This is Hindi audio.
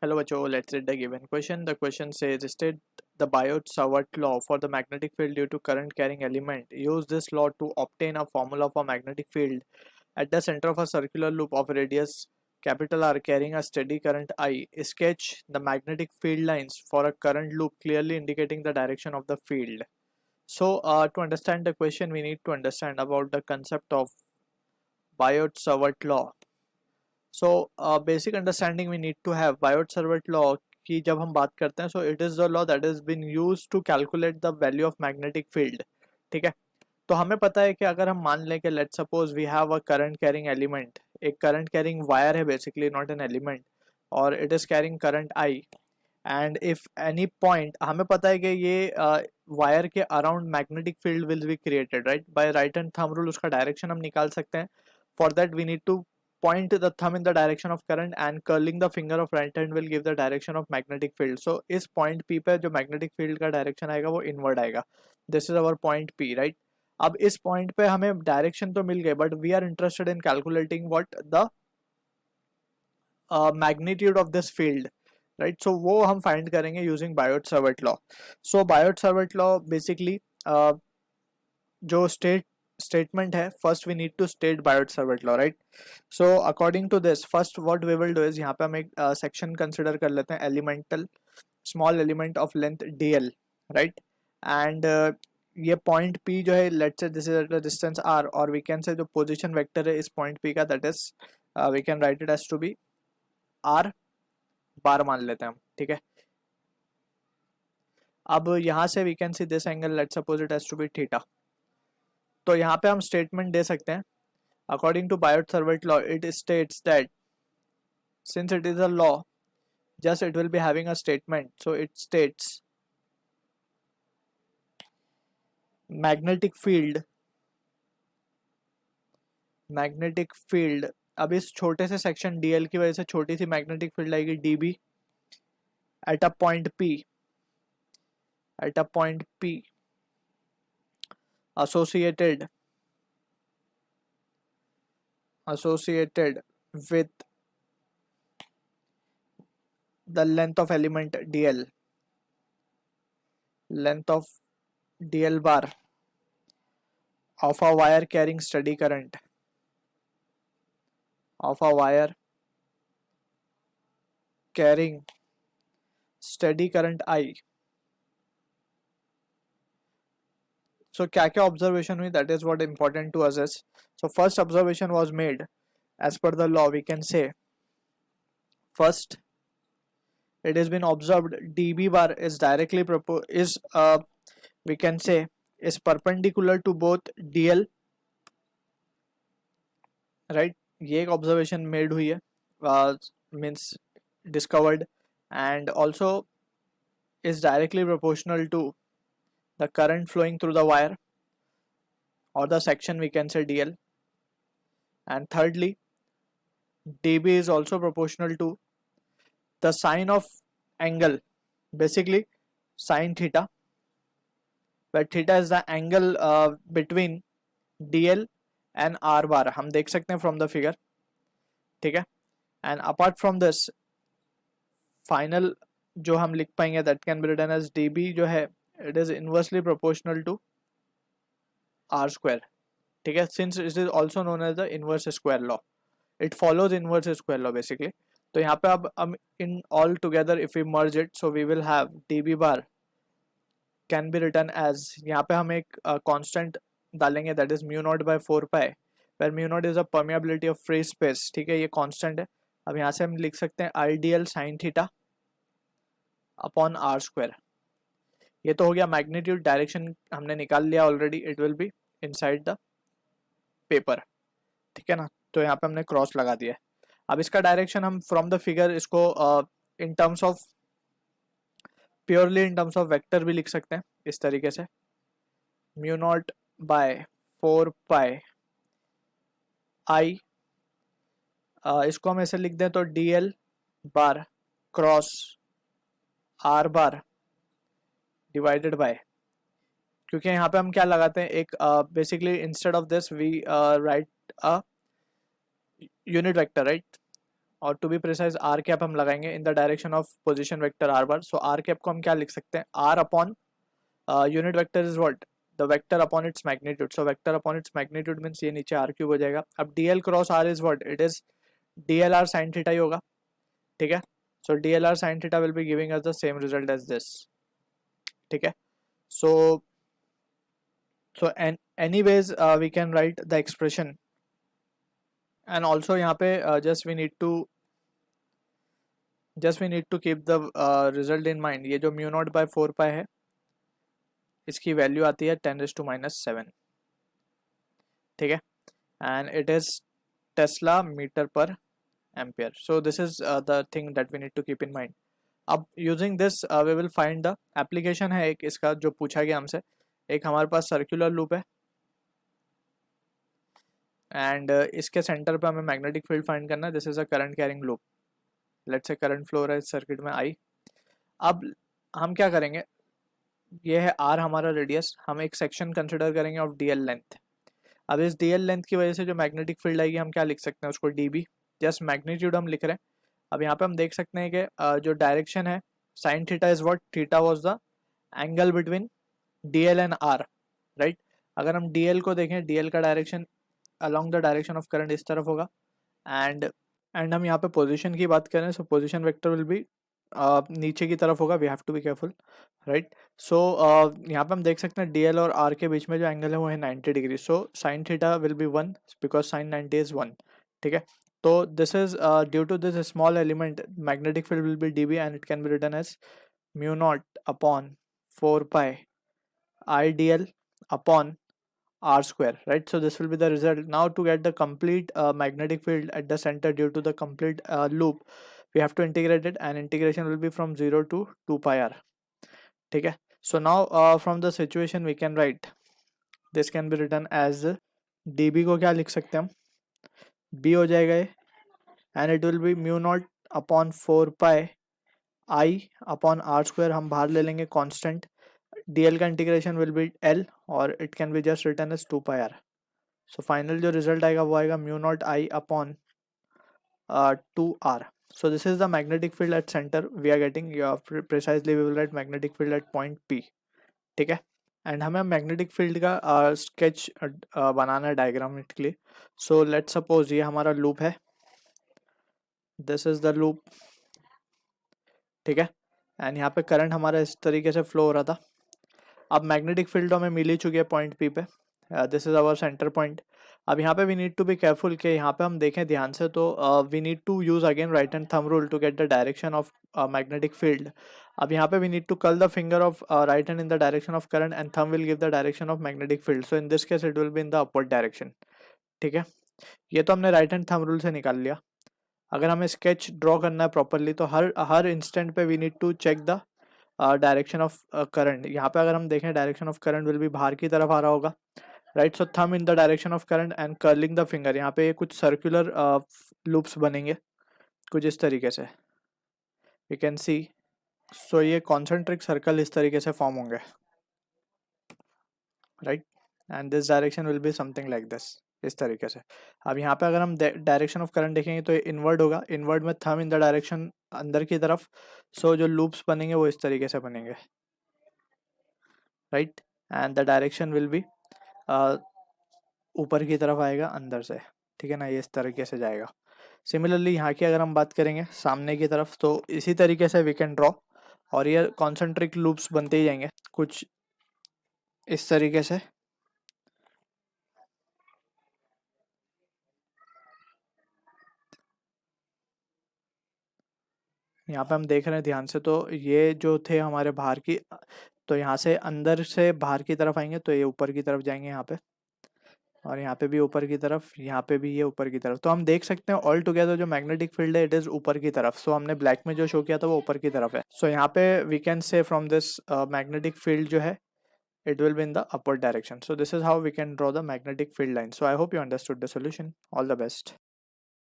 Hello, Bacho. Let's read the given question. The question says, state the Biot-Savart law for the magnetic field due to current carrying element. Use this law to obtain a formula for magnetic field at the center of a circular loop of radius capital R carrying a steady current I. Sketch the magnetic field lines for a current loop clearly indicating the direction of the field. So, to understand the question, we need to understand about the concept of Biot-Savart law. So basic understanding we need to have Biot Savart law की जब हम बात करते हैं so it is the law that is been use to calculate the value of magnetic field. ठीक है, तो हमें पता है कि अगर हम मान लें कि let's suppose we have a current carrying element, एक करंट कैरिंग वायर है बेसिकली, नॉट एन एलिमेंट, और it is carrying current I. And if any point, हमें पता है कि ये वायर के around magnetic field will be created, right. By right and thumb rule उसका डायरेक्शन हम निकाल सकते हैं. For that we need to point the thumb in the direction of current and curling the finger of right hand will give the direction of magnetic field. So इस point P पे जो magnetic field का direction आएगा वो inward आएगा. This is our point P, right. अब इस point पे हमें direction तो मिल गए, but we are interested in calculating what the magnitude of this field, right. So वो हम find करेंगे using Biot-Savart law. So Biot-Savart law basically जो statement है, first we need to state Biot-Savart law, right. So according to this, first what we will do is यहाँ पे हम एक section consider कर लेते हैं, elemental small element of length dl, right. and ये point p जो है, let's say this is at a distance r, और we can say जो position vector है इस point p का, that is we can write it as to be r bar मान लेते हैं हम. ठीक है, अब यहाँ से we can see this angle, let's suppose it as to be theta. तो यहाँ पे हम स्टेटमेंट दे सकते हैं. According to Biot Savart law it states that since it is a law, just it will be having a statement. So it states magnetic field. अब इस छोटे से सेक्शन dl की वजह से छोटी सी मैग्नेटिक फील्ड आएगी db at a point p associated with the length of element dl bar of a wire carrying steady current I. So क्या क्या observation हुई, that is what important to us is. So first observation was made as per the law. We can say first it has been observed db bar is directly we can say is perpendicular to both dl, right. ये एक observation made हुई है, means discovered, and also is directly proportional to the current flowing through the wire or the section, we can say dl. And thirdly, db is also proportional to the sine of angle, basically sine theta, where theta is the angle between dl and r bar, हम देख सकते हैं from the figure. ठीक है, and apart from this final जो हम लिख पाएंगे that can be written as db जो है it is inversely proportional to r square. ठीक है, since it is also known as the inverse square law, it follows inverse square law basically. तो यहाँ पे अब हम in all together if we merge it, so we will have db bar can be written as, यहाँ पे हम एक constant डालेंगे that is mu naught by 4 pi, where mu naught is a permeability of free space. ठीक है, ये constant है. अब यहाँ से हम लिख सकते हैं idl sin theta upon r square. ये तो हो गया मैग्नीट्यूड, डायरेक्शन हमने निकाल लिया already, it will be inside the paper. ठीक है ना, तो यहाँ पे हमने क्रॉस लगा दिया है. अब इसका डायरेक्शन हम फ्रॉम द फिगर इसको in terms of purely in terms of vector भी लिख सकते हैं इस तरीके से, mu naught by 4 pi I. इसको हम ऐसे लिख दें तो dl bar cross r bar divided by, क्योंकि यहाँ पे हम क्या लगाते हैं एक basically instead of this we write a unit vector, right. और to be precise r cap हम लगाएंगे in the direction of position vector are bar. So r cap को हम क्या लिख सकते हैं, r upon unit vector is what, the vector upon its magnitude. So vector upon its magnitude means ये नीचे आर क्यूब हो जाएगा. अब dl cross r is what, it is dl r sine theta ही होगा. ठीक है. So dl r sine theta will be giving us the same result as this. ठीक है. सो anyways we can write the expression. And also यहाँ पे just we need to keep the result in mind. ये जो म्यू नॉट बाय 4 पाई है इसकी वैल्यू आती है 10⁻⁷. ठीक है. And it is tesla metre per ampere. So this is the thing that we need to keep in mind. अब using this we will find the application है एक इसका जो पूछा गया हमसे. एक हमारे पास सर्कुलर लूप है एंड इसके सेंटर पे हमें मैग्नेटिक फील्ड फाइंड करना है. This is a current carrying loop. Let's say current flow रहा है इस सर्किट में आई. अब हम क्या करेंगे, ये है आर हमारा रेडियस, हम एक सेक्शन कंसिडर करेंगे ऑफ डीएल लेंथ. अब इस डीएल लेंथ की वजह से जो मैग्नेटिक फील्ड आएगी हम क्या लिख सकते हैं उसको, डीबी. जस्ट मैग्नीट्यूड हम लिख रहे हैं. अब यहाँ पे हम देख सकते हैं कि जो डायरेक्शन है sine theta is what, theta was the angle between dl and r, right. अगर हम डीएल को देखें, डीएल का direction along the direction of current इस तरफ होगा. एंड हम यहाँ पे पोजीशन की बात करें, so position vector will be नीचे की तरफ होगा. We have to be careful, right. So यहाँ पे हम देख सकते हैं डीएल और आर के बीच में जो एंगल है वो है 90 degree. So sine theta will be 1 because sine 90 is 1. ठीक है. तो this is due to this small element magnetic field will be dB and it can be written as mu naught upon 4 pi I dl upon r square, right. So this will be the result. Now to get the complete magnetic field at the center due to the complete loop, we have to integrate it, and integration will be from 0 to 2 pi r. ठीक है. So now from the situation we can write, this can be written as dB को क्या लिख सकते हैं हम, b हो जाएगा ये, and it will be mu naught upon 4 pi I upon r square. हम बाहर ले लेंगे constant. dl का इंटीग्रेशन विल बी l और it can be just written as 2 pi r. So final जो रिजल्ट आएगा वो आएगा mu naught I upon 2r. So this is the magnetic field at centre we are getting. Precisely we will write magnetic field at point p. ठीक है. एंड हमें मैग्नेटिक फील्ड का स्केच बनाना है डायग्रामेटिकली. सो लेट्स सपोज ये हमारा लूप है, दिस इज द लूप. ठीक है. एंड यहाँ पे करंट हमारा इस तरीके से फ्लो हो रहा था. अब मैग्नेटिक फील्ड हमें मिल ही चुकी है पॉइंट पी पे. This is our centre point. अब यहाँ पे we need to be careful कि यहाँ पे हम देखें ध्यान से तो we need to use again right and thumb rule to get the direction of magnetic field. अब यहाँ पे we need to curl the finger of right hand in the direction of current and thumb will give the direction of magnetic field. So in this case it will be in the upward direction. ठीक है. ये तो हमने राइट हैंड थंब रूल से निकाल लिया. अगर हमें स्केच ड्रॉ करना है प्रॉपरली तो हर इंस्टेंट पे we need to check the direction of current. यहाँ पे अगर हम देखें direction of current will be बाहर की तरफ आ रहा होगा, right. So thumb in the direction of current and curling the finger. यहाँ पे कुछ सर्कुलर लूप्स बनेंगे कुछ इस तरीके से, वी कैन सी. सो ये कॉन्सेंट्रिक सर्कल इस तरीके से फॉर्म होंगे, right. And this direction will be something like this, इस तरीके से. अब यहाँ पे अगर हम डायरेक्शन ऑफ करंट देखेंगे तो ये इनवर्ड होगा. इनवर्ड में थंब इन द डायरेक्शन अंदर की तरफ. सो जो लूप्स बनेंगे वो इस तरीके से बनेंगे, right. And the direction will be ऊपर की तरफ आएगा अंदर से. ठीक है ना, ये इस तरीके से जाएगा. सिमिलरली यहाँ की अगर हम बात करेंगे सामने की तरफ तो इसी तरीके से वी कैन ड्रॉ. और ये कॉन्सेंट्रिक लूप्स बनते ही जाएंगे कुछ इस तरीके से. यहाँ पे हम देख रहे हैं ध्यान से तो ये जो थे हमारे बाहर की, तो यहाँ से अंदर से बाहर की तरफ आएंगे तो ये ऊपर की तरफ जाएंगे यहाँ पे, और यहाँ पे भी ऊपर की तरफ, यहाँ पे भी ये ऊपर की तरफ. तो हम देख सकते हैं ऑल टुगेदर जो मैग्नेटिक फील्ड है इट इज ऊपर की तरफ. सो हमने ब्लैक में जो शो किया था वो ऊपर की तरफ है. सो यहाँ पे we can say from this magnetic field जो है it will be in the upward direction. So this is how we can draw the magnetic field line. So I hope you understood the solution. All the best.